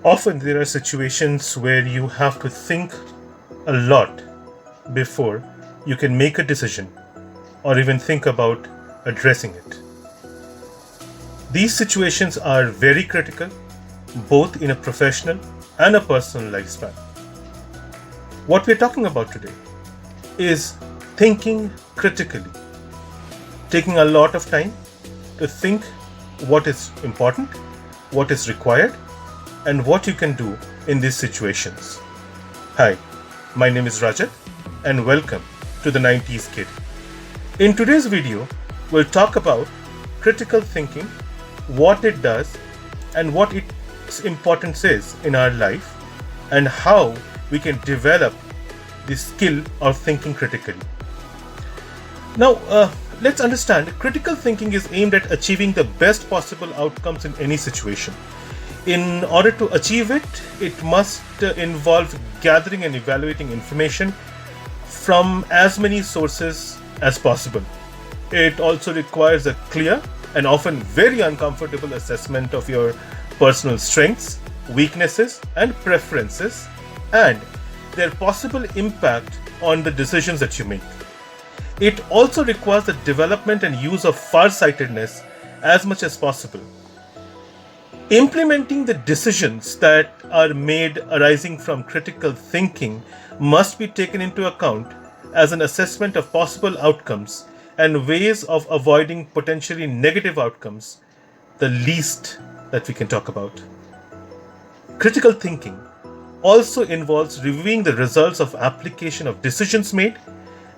Often there are situations where you have to think a lot before you can make a decision or even think about addressing it. These situations are very critical, both in a professional and a personal lifespan. What we're talking about today is thinking critically, taking a lot of time to think what is important, what is required, and what you can do in these situations. Hi, my name is Rajat, and welcome to the 90s Kid. In today's video, we'll talk about critical thinking, what it does, and what its importance is in our life, and how we can develop the skill of thinking critically. Now, let's understand, critical thinking is aimed at achieving the best possible outcomes in any situation. In order to achieve it, it must involve gathering and evaluating information from as many sources as possible. It also requires a clear and often very uncomfortable assessment of your personal strengths, weaknesses, and preferences, and their possible impact on the decisions that you make. It also requires the development and use of farsightedness as much as possible. Implementing the decisions that are made arising from critical thinking must be taken into account as an assessment of possible outcomes and ways of avoiding potentially negative outcomes, the least that we can talk about. Critical thinking also involves reviewing the results of application of decisions made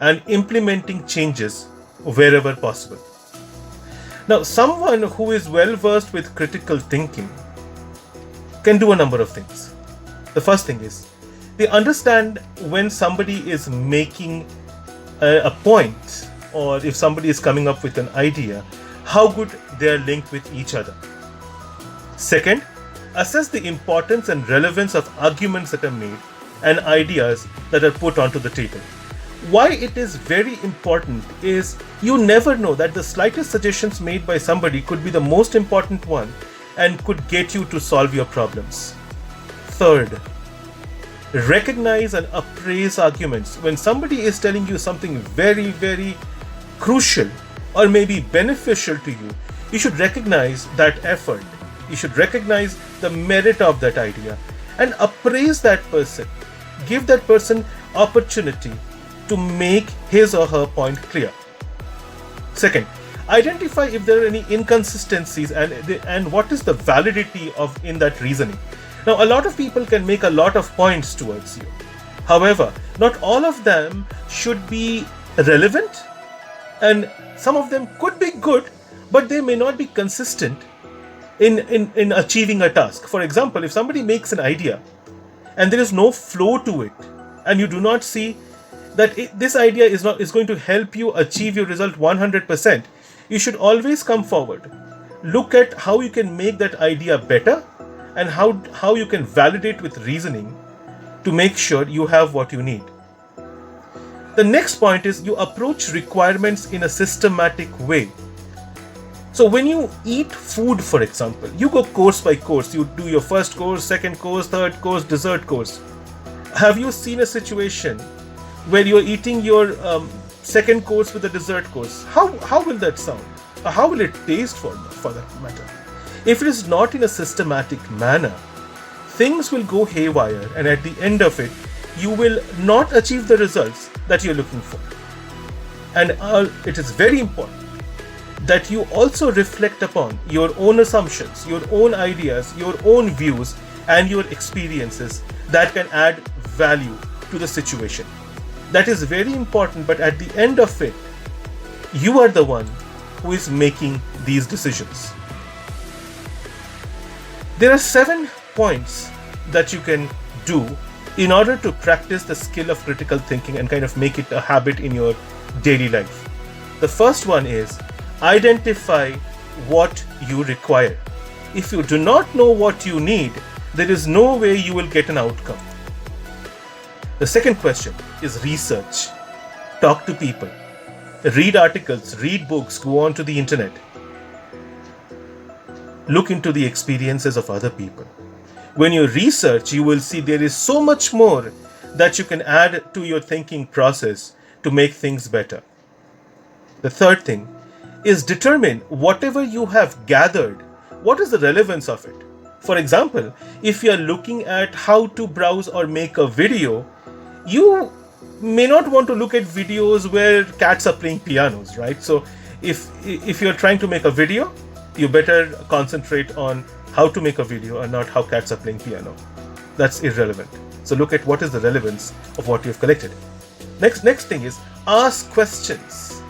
and implementing changes wherever possible. Now, someone who is well versed with critical thinking can do a number of things. The first thing is they understand when somebody is making a point, or if somebody is coming up with an idea, how good they are linked with each other. Second, assess the importance and relevance of arguments that are made and ideas that are put onto the table. Why it is very important is you never know that the slightest suggestions made by somebody could be the most important one and could get you to solve your problems. Third, recognize and appraise arguments. When somebody is telling you something very, very crucial or maybe beneficial to you, you should recognize that effort. You should recognize the merit of that idea and appraise that person. Give that person opportunity to make his or her point clear. Second, identify if there are any inconsistencies and what is the validity of in that reasoning. Now, a lot of people can make a lot of points towards you. However, not all of them should be relevant, and some of them could be good, but they may not be consistent in achieving a task. For example, if somebody makes an idea and there is no flow to it, and you do not see that this idea is going to help you achieve your result 100%, you should always come forward. Look at how you can make that idea better and how you can validate with reasoning to make sure you have what you need. The next point is you approach requirements in a systematic way. So when you eat food, for example, you go course by course. You do your first course, second course, third course, dessert course. Have you seen a situation where you're eating your second course with a dessert course? How will that sound? Or how will it taste for that matter? If it is not in a systematic manner, things will go haywire, and at the end of it, you will not achieve the results that you're looking for. And it is very important that you also reflect upon your own assumptions, your own ideas, your own views, and your experiences that can add value to the situation. That is very important, but at the end of it, you are the one who is making these decisions. There are 7 points that you can do in order to practice the skill of critical thinking and kind of make it a habit in your daily life. The first one is identify what you require. If you do not know what you need, there is no way you will get an outcome. The second question is research. Talk to people. Read articles, read books, go on to the internet. Look into the experiences of other people. When you research, you will see there is so much more that you can add to your thinking process to make things better. The third thing is determine whatever you have gathered, what is the relevance of it? For example, if you are looking at how to browse or make a video, you may not want to look at videos where cats are playing pianos, right? So if you're trying to make a video, you better concentrate on how to make a video and not how cats are playing piano. That's irrelevant. So look at what is the relevance of what you've collected. Next thing is ask questions.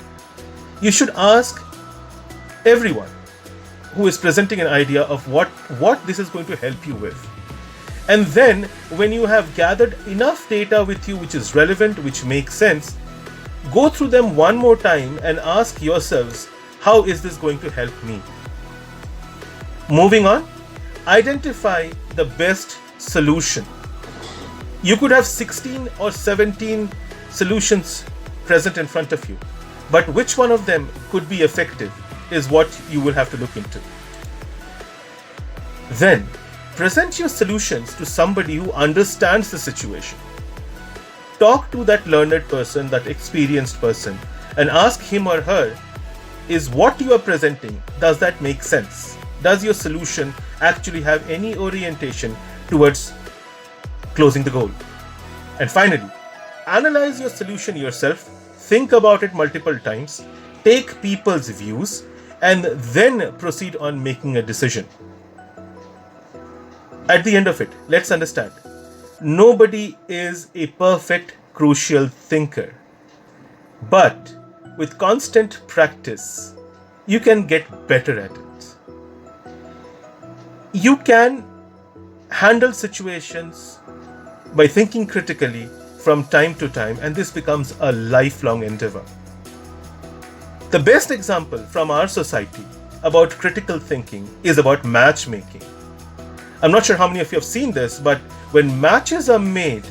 You should ask everyone who is presenting an idea of what this is going to help you with. And then when you have gathered enough data with you which is relevant, which makes sense, go through them one more time and ask yourselves, how is this going to help me? Moving on, identify the best solution. You could have 16 or 17 solutions present in front of you, but which one of them could be effective is what you will have to look into. Then, present your solutions to somebody who understands the situation. Talk to that learned person, that experienced person, and ask him or her, is what you are presenting, does that make sense? Does your solution actually have any orientation towards closing the goal? And finally, analyze your solution yourself, think about it multiple times, take people's views, and then proceed on making a decision. At the end of it, let's understand, nobody is a perfect crucial thinker. But with constant practice, you can get better at it. You can handle situations by thinking critically from time to time, and this becomes a lifelong endeavor. The best example from our society about critical thinking is about matchmaking. I'm not sure how many of you have seen this, but when matches are made,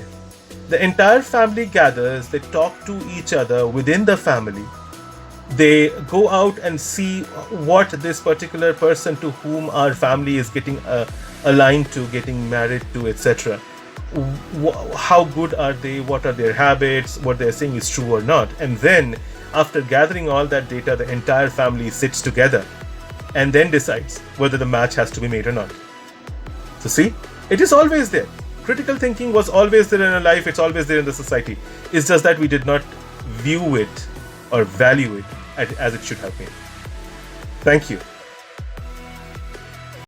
the entire family gathers, they talk to each other within the family. They go out and see what this particular person to whom our family is getting aligned to, getting married to, etc. How good are they? What are their habits? What they're saying is true or not? And then, after gathering all that data, the entire family sits together and then decides whether the match has to be made or not. So see, it is always there. Critical thinking was always there in our life. It's always there in the society. It's just that we did not view it or value it as it should have been. Thank you.